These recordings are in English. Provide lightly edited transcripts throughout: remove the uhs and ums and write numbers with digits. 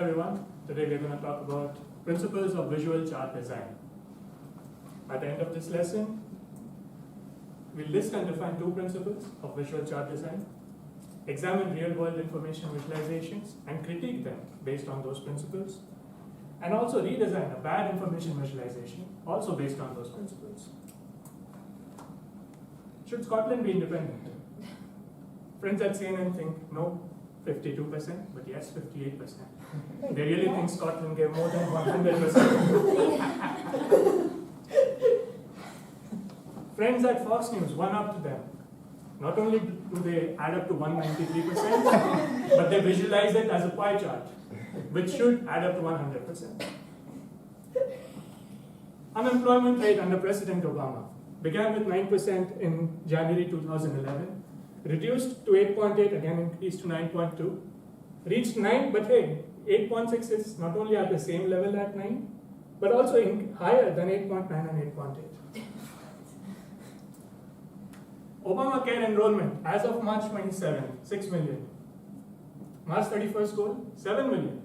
everyone. Today we're going to talk about principles of visual chart design. At the end of this lesson, we'll list and define two principles of visual chart design, examine real-world information visualizations and critique them based on those principles, and also redesign a bad information visualization also based on those principles. Should Scotland be independent? Friends at CNN think no, 52%, but yes, 58%. They really think Scotland gave more than 100%. Friends at Fox News, one up to them. Not only do they add up to 193%, but they visualize it as a pie chart, which should add up to 100%. Unemployment rate under President Obama began with 9% in January 2011, reduced to 8.8, again increased to 9.2, reached 9, but hey, 8.6 is not only at the same level at 9, but also higher than 8.9 and 8.8. Obamacare enrollment as of March 27, 6 million. March 31st goal, 7 million.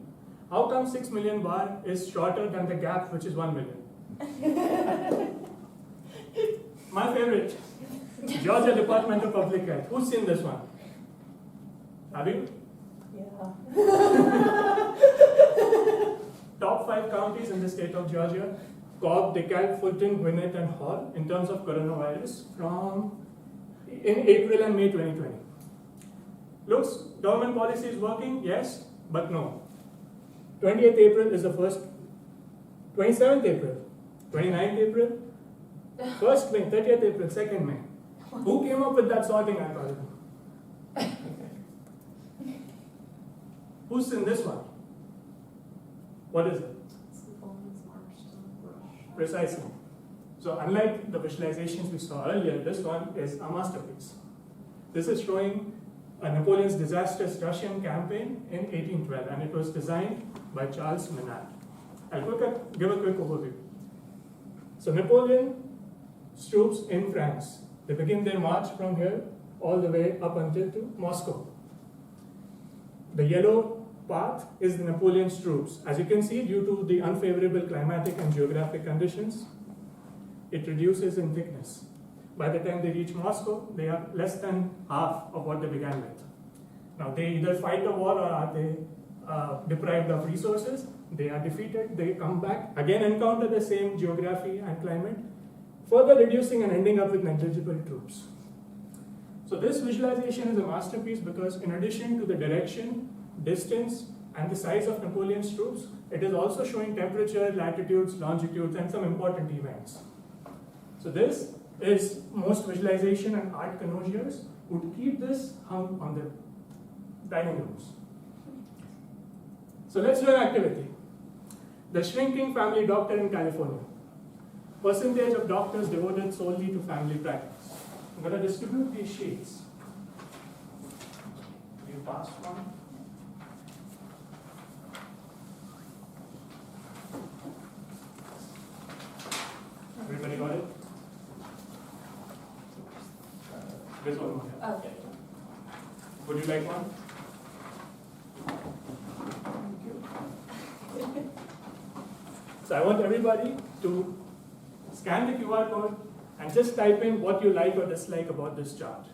How come 6 million bar is shorter than the gap, which is 1 million? My favorite, Georgia Department of Public Health. Who's seen this one? Have you? Yeah. Top 5 counties in the state of Georgia: Cobb, DeKalb, Fulton, Gwinnett, and Hall in terms of coronavirus in April and May 2020. Looks, government policy is working, yes, but no. 28th April is the first, 27th April, 29th April, 1st May, 30th April, 2nd May. Who came up with that sorting algorithm? Who's in this one? What is it? Precisely. So unlike the visualizations we saw earlier, this one is a masterpiece. This is showing Napoleon's disastrous Russian campaign in 1812, and it was designed by Charles Minard. I'll give a quick overview. So Napoleon's troops in France, they begin their march from here all the way up until to Moscow. The yellow path is Napoleon's troops. As you can see, due to the unfavorable climatic and geographic conditions, it reduces in thickness. By the time they reach Moscow, they are less than half of what they began with. Now they either fight a war or are they deprived of resources, they are defeated, they come back, again encounter the same geography and climate, further reducing and ending up with negligible troops. So this visualization is a masterpiece because in addition to the direction, distance, and the size of Napoleon's troops, it is also showing temperature, latitudes, longitudes, and some important events. So this is most visualization and art connoisseurs would keep this hung on their dining rooms. So let's do an activity. The shrinking family doctor in California. Percentage of doctors devoted solely to family practice. I'm going to distribute these sheets. You pass one. Everybody got it? This one. Okay. Would you like one? Thank you. So I want everybody to scan the QR code and just type in what you like or dislike about this chart.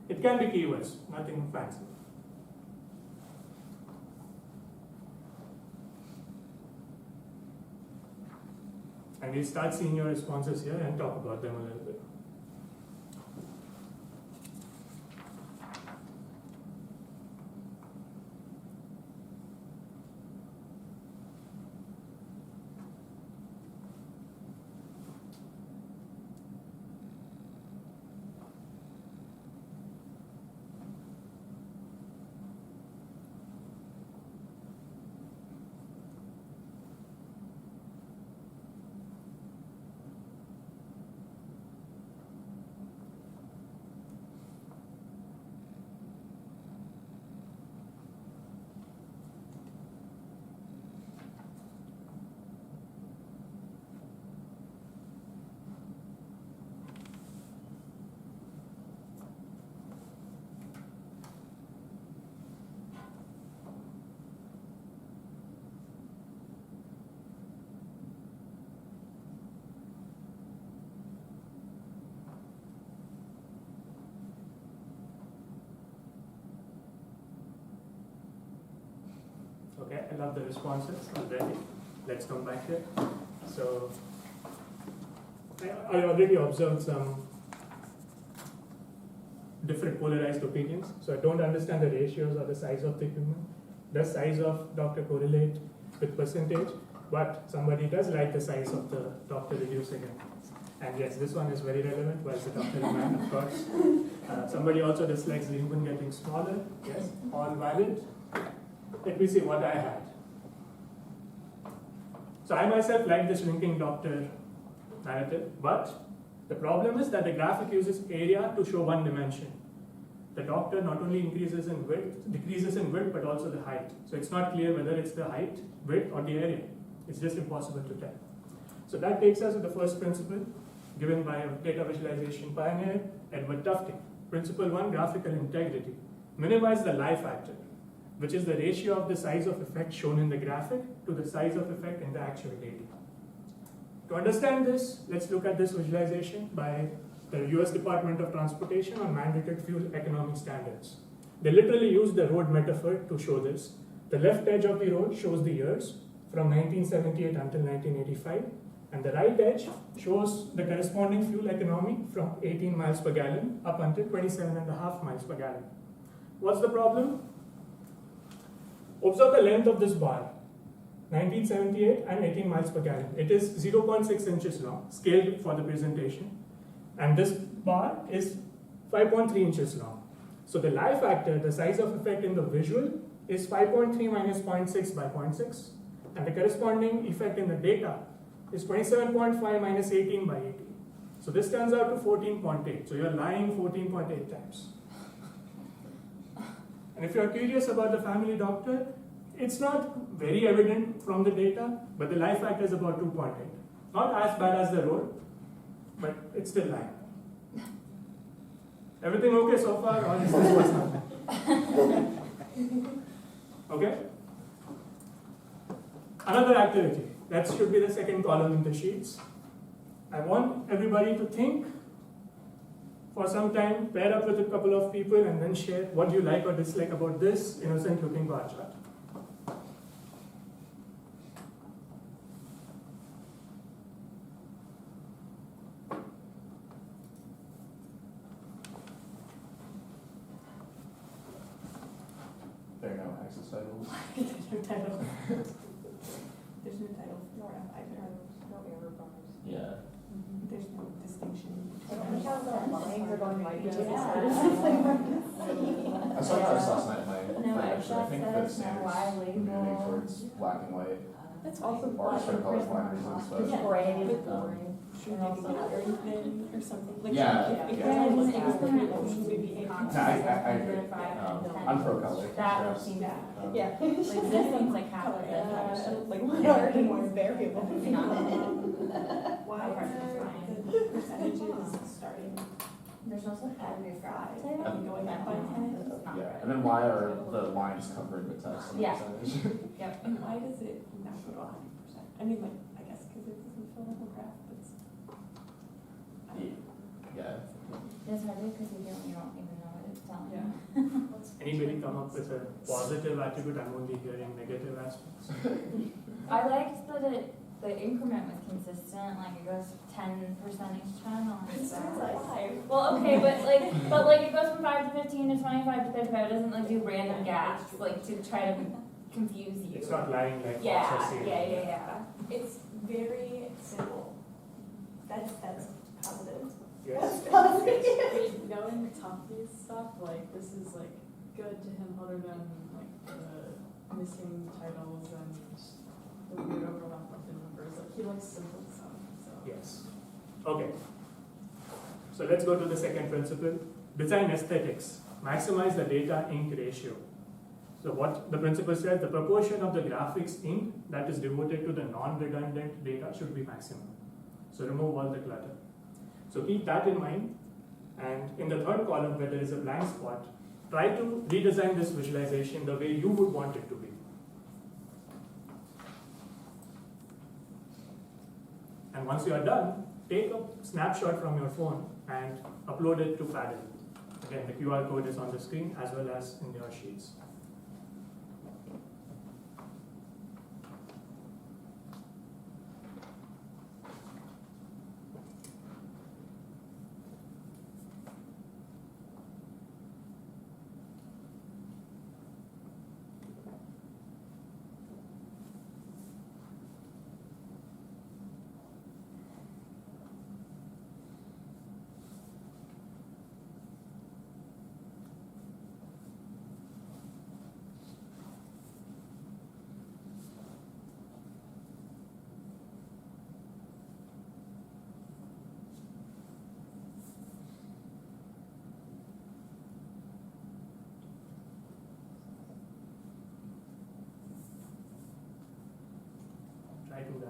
It can be keywords, nothing fancy. And we'll start seeing your responses here and talk about them a little bit. Okay, I love the responses already. Let's come back here. So I already observed some different polarized opinions. So I don't understand the ratios or the size of the equipment. Does size of doctor correlate with percentage? But somebody does like the size of the doctor reducing it. And yes, this one is very relevant. Well, the doctor man, of course. Somebody also dislikes the human getting smaller. Yes, all valid. Let me see what I had. So I myself like the shrinking doctor narrative, but the problem is that the graphic uses area to show one dimension. The doctor not only increases in width, decreases in width, but also the height. So it's not clear whether it's the height, width, or the area. It's just impossible to tell. So that takes us to the first principle, given by a data visualization pioneer, Edward Tufte. Principle 1, graphical integrity. Minimize the lie factor, which is the ratio of the size of effect shown in the graphic to the size of effect in the actual data. To understand this, let's look at this visualization by the US Department of Transportation on mandated fuel economy standards. They literally use the road metaphor to show this. The left edge of the road shows the years from 1978 until 1985, and the right edge shows the corresponding fuel economy from 18 miles per gallon up until 27.5 miles per gallon. What's the problem? Observe the length of this bar, 1978 and 18 miles per gallon. It is 0.6 inches long, scaled for the presentation. And this bar is 5.3 inches long. So the lie factor, the size of effect in the visual, is 5.3 minus 0.6 by 0.6. And the corresponding effect in the data is 27.5 minus 18 by 18. So this turns out to 14.8. So you're lying 14.8 times. And if you're curious about the family doctor, it's not very evident from the data, but the lie factor is about 2.8. Not as bad as the road, but it's still lying. Everything okay so far, or is this what's happening? Okay? Another activity. That should be the second column in the sheets. I want everybody to think for some time, pair up with a couple of people, and then share what you like or dislike about this innocent looking bar chart. There are no access titles. There's no title. There's no title. No error bars. Yeah. There's no distinction. I saw that last night in my actually. I think the standards moving towards black and white. That's also Bars for color blind reasons, but should maybe very thin or something. Like Yeah, if yeah. it was maybe no, I agree. I'm pro color. That Yes. seems, yeah. like this seems like half of it. Like what are the more variable? Why are the percentages starting? There's also 5 I'm going up by 10. Yeah, and then why are the lines covered with text? Yeah. Yep. And why does it not go to 100%? I mean, like, I guess because it doesn't fill the graph, but it's. Yeah. It's harder because you don't even know what it's telling Yeah. you. Anybody come up with a positive attribute? I'm only hearing negative aspects. I liked that the increment was consistent, like it goes 10% each time. It starts at 5. Well, okay, but it goes from 5 to 15 to 25 to 35. It doesn't like do random gaps, like to try to confuse you. It's not lying like Yeah, Fox or yeah. It's very simple. That's positive. Yes. Knowing Tufte's stuff, like this is like good to him other than like the missing titles and the weird overlap of the numbers. Like he likes simple stuff. So Yes. Okay. So let's go to the second principle. Design aesthetics. Maximize the data ink ratio. So what the principle says, the proportion of the graphics ink that is devoted to the non-redundant data should be maximum. So remove all the clutter. So keep that in mind. And in the third column where there is a blank spot, try to redesign this visualization the way you would want it to be. And once you are done, take a snapshot from your phone and upload it to Paddle. Again, the QR code is on the screen as well as in your sheets.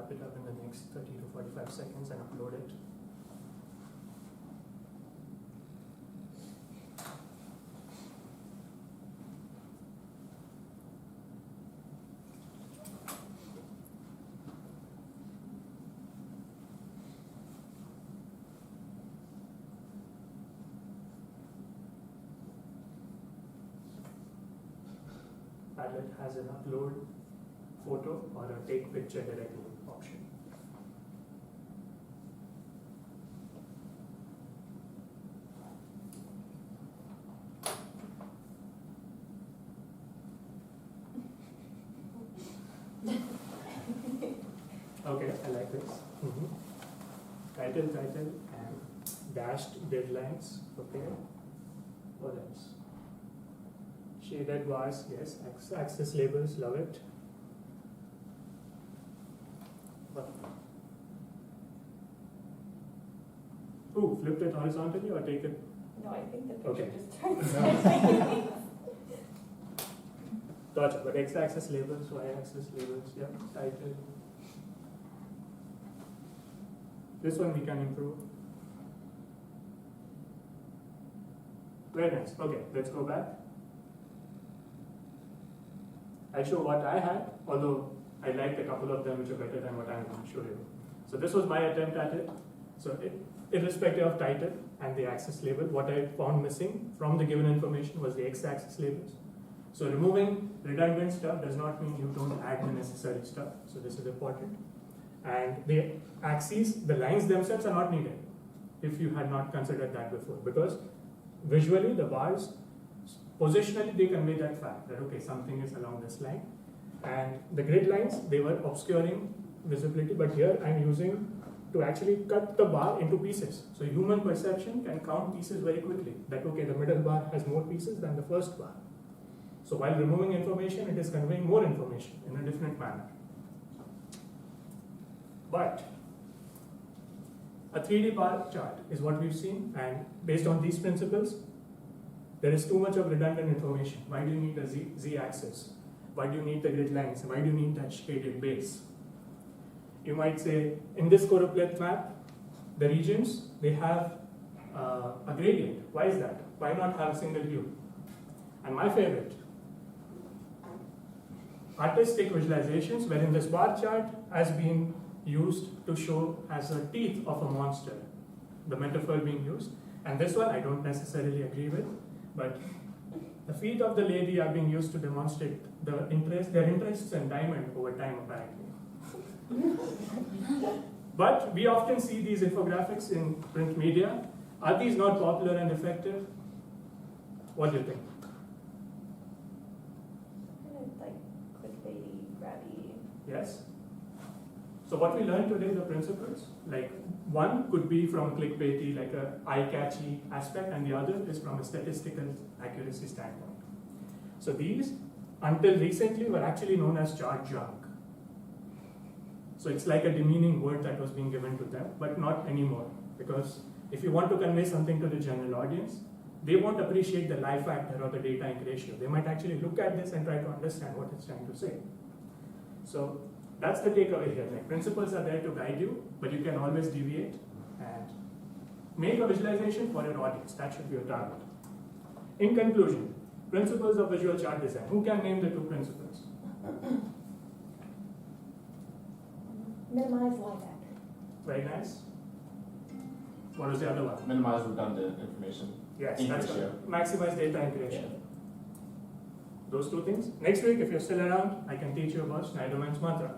wrap it up in the next 30 to 45 seconds and upload it. Padlet has an upload photo or a take picture directly option. Okay, I like this. Title, and dashed deadlines. Okay. What else? Shaded bars, yes. Axis labels, love it. Ooh, flipped it horizontally or take it? No, I think the picture Okay. just turns. Gotcha, but x-axis labels, y-axis labels, yeah, title. This one we can improve. Very nice. Okay, let's go back. I show what I had, although I liked a couple of them which are better than what I'm going to show you. So this was my attempt at it. So irrespective of title and the axis label, what I found missing from the given information was the x-axis labels. So removing redundant stuff does not mean you don't add the necessary stuff. So this is important. And the axes, the lines themselves are not needed if you had not considered that before, because visually the bars, positionally they convey that fact that okay, something is along this line. And the grid lines, they were obscuring visibility, but here I'm using to actually cut the bar into pieces. So human perception can count pieces very quickly, that okay, the middle bar has more pieces than the first bar. So while removing information, it is conveying more information in a different manner. But a 3D bar chart is what we've seen, and based on these principles, there is too much of redundant information. Why do you need a z-axis? Why do you need the grid lines? Why do you need that shaded base? You might say, in this choropleth map, the regions, they have a gradient. Why is that? Why not have a single hue? And my favorite, artistic visualizations, wherein this bar chart has been used to show as the teeth of a monster, the metaphor being used. And this one I don't necessarily agree with, but the feet of the lady are being used to demonstrate their interests in diamond over time, apparently. But we often see these infographics in print media. Are these not popular and effective? What do you think? Kind of like clickbaity, grabby. Yes? So what we learned today, the principles, like one could be from clickbaity, like a eye-catchy aspect, and the other is from a statistical accuracy standpoint. So these, until recently, were actually known as chart junk. So it's like a demeaning word that was being given to them, but not anymore. Because if you want to convey something to the general audience, they won't appreciate the lie factor or the data ink ratio. They might actually look at this and try to understand what it's trying to say. So that's the takeaway here. Like, principles are there to guide you, but you can always deviate and make a visualization for your audience. That should be your target. In conclusion, principles of visual chart design. Who can name the two principles? Minimize lie factor. Very nice. What was the other one? Minimize redundant information. Yes, Ink that's ratio. right. Maximize data ink ratio. Those two things. Next week, if you're still around, I can teach you about Schneiderman's mantra.